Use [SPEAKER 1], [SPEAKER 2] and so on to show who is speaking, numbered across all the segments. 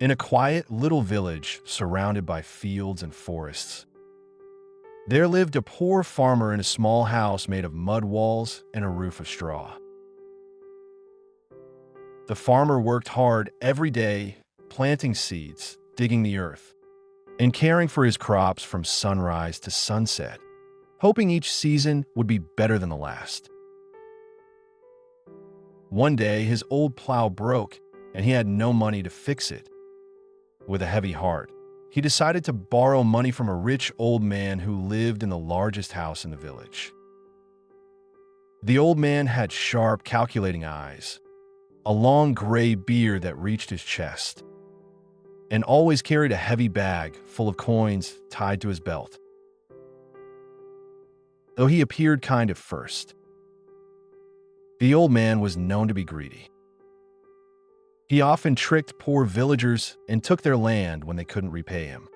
[SPEAKER 1] In a quiet little village surrounded by fields and forests, there lived a poor farmer in a small house made of mud walls and a roof of straw. The farmer worked hard every day, planting seeds, digging the earth, and caring for his crops from sunrise to sunset, hoping each season would be better than the last. One day, his old plow broke, and he had no money to fix it. With a heavy heart, he decided to borrow money from a rich old man who lived in the largest house in the village. The old man had sharp, calculating eyes, a long gray beard that reached his chest, and always carried a heavy bag full of coins tied to his belt. Though he appeared kind at first, the old man was known to be greedy. He often tricked poor villagers and took their land when they couldn't repay him.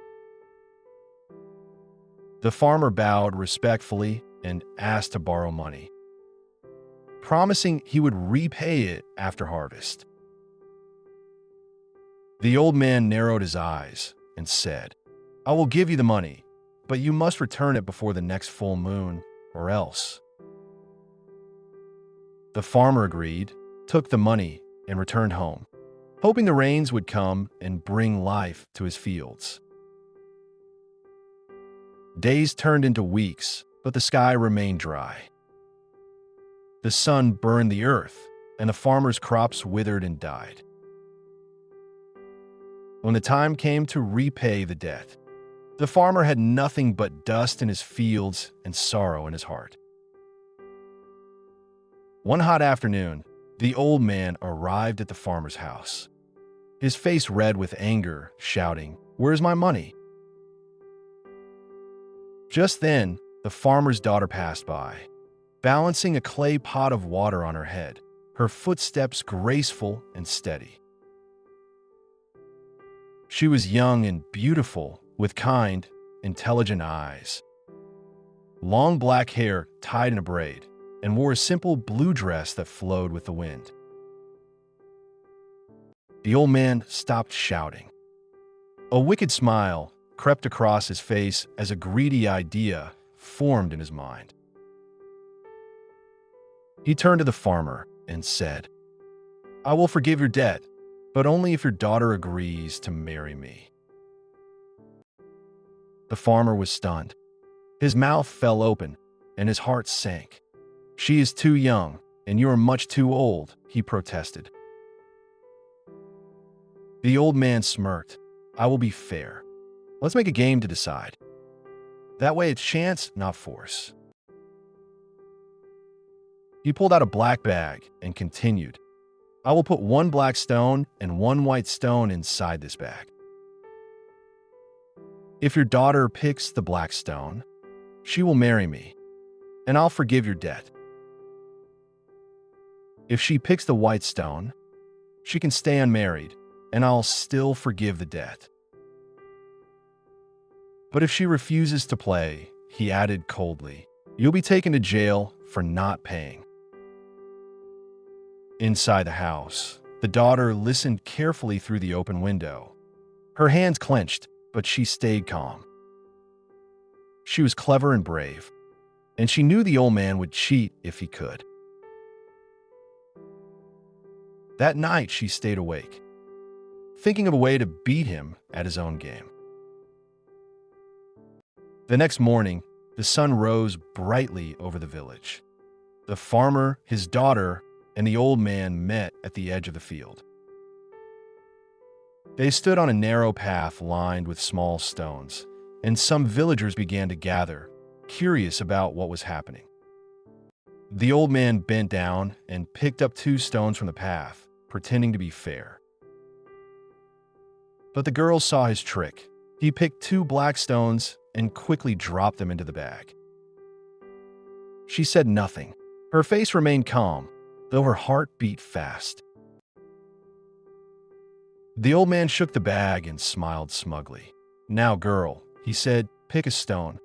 [SPEAKER 1] The farmer bowed respectfully and asked to borrow money, promising he would repay it after harvest. The old man narrowed his eyes and said, "I will give you the money, but you must return it before the next full moon, or else." The farmer agreed, took the money, and returned home, hoping the rains would come and bring life to his fields. Days turned into weeks, but the sky remained dry. The sun burned the earth, and the farmer's crops withered and died. When the time came to repay the debt, the farmer had nothing but dust in his fields and sorrow in his heart. One hot afternoon, the old man arrived at the farmer's house, his face red with anger, shouting, "Where's my money?" Just then, the farmer's daughter passed by, balancing a clay pot of water on her head, her footsteps graceful and steady. She was young and beautiful, with kind, intelligent eyes, long black hair tied in a braid, and wore a simple blue dress that flowed with the wind. The old man stopped shouting. A wicked smile crept across his face as a greedy idea formed in his mind. He turned to the farmer and said, "I will forgive your debt, but only if your daughter agrees to marry me." The farmer was stunned. His mouth fell open, and his heart sank. "She is too young, and you are much too old," he protested. The old man smirked. "I will be fair. Let's make a game to decide. That way it's chance, not force." He pulled out a black bag and continued, "I will put one black stone and one white stone inside this bag. If your daughter picks the black stone, she will marry me, and I'll forgive your debt. If she picks the white stone, she can stay unmarried, and I'll still forgive the debt. But if she refuses to play," he added coldly, "you'll be taken to jail for not paying." Inside the house, the daughter listened carefully through the open window. Her hands clenched, but she stayed calm. She was clever and brave, and she knew the old man would cheat if he could. That night, she stayed awake, thinking of a way to beat him at his own game. The next morning, the sun rose brightly over the village. The farmer, his daughter, and the old man met at the edge of the field. They stood on a narrow path lined with small stones, and some villagers began to gather, curious about what was happening. The old man bent down and picked up 2 stones from the path, pretending to be fair. But the girls saw his trick. He picked 2 black stones and quickly dropped them into the bag. She said nothing. Her face remained calm, though her heart beat fast. The old man shook the bag and smiled smugly. "Now, girl," he said, "pick a stone."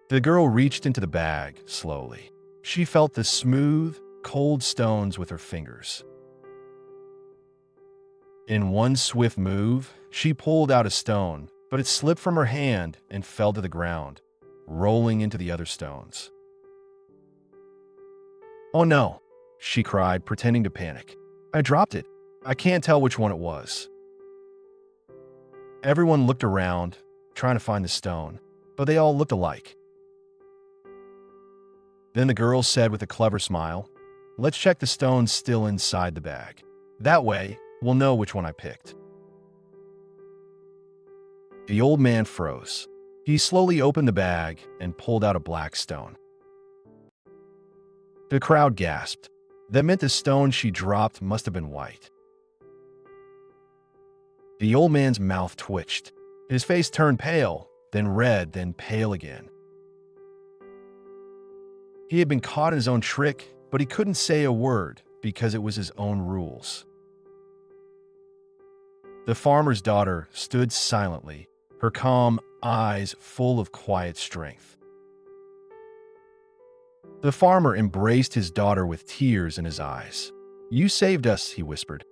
[SPEAKER 1] The girl reached into the bag slowly. She felt the smooth, cold stones with her fingers. In one swift move, she pulled out a stone, but it slipped from her hand and fell to the ground, rolling into the other stones. "Oh no," she cried, pretending to panic. "I dropped it. I can't tell which one it was." Everyone looked around, trying to find the stone, but they all looked alike. Then the girl said with a clever smile, "Let's check the stones still inside the bag. That way, we'll know which one I picked." The old man froze. He slowly opened the bag and pulled out a black stone. The crowd gasped. That meant the stone she dropped must have been white. The old man's mouth twitched. His face turned pale, then red, then pale again. He had been caught in his own trick, but he couldn't say a word because it was his own rules. The farmer's daughter stood silently, her calm eyes full of quiet strength. The farmer embraced his daughter with tears in his eyes. "You saved us," he whispered.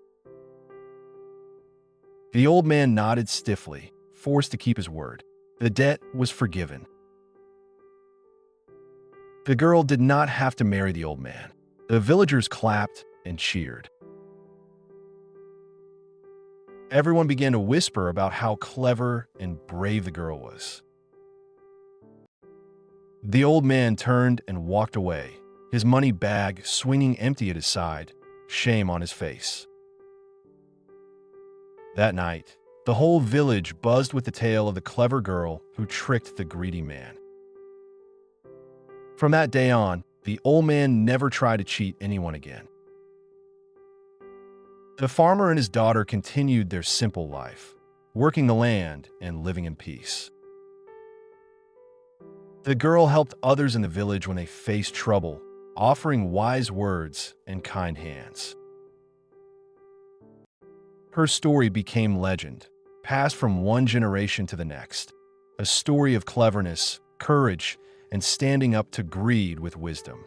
[SPEAKER 1] The old man nodded stiffly, forced to keep his word. The debt was forgiven. The girl did not have to marry the old man. The villagers clapped and cheered. Everyone began to whisper about how clever and brave the girl was. The old man turned and walked away, his money bag swinging empty at his side, shame on his face. That night, the whole village buzzed with the tale of the clever girl who tricked the greedy man. From that day on, the old man never tried to cheat anyone again. The farmer and his daughter continued their simple life, working the land and living in peace. The girl helped others in the village when they faced trouble, offering wise words and kind hands. Her story became legend, passed from one generation to the next, a story of cleverness, courage, and standing up to greed with wisdom.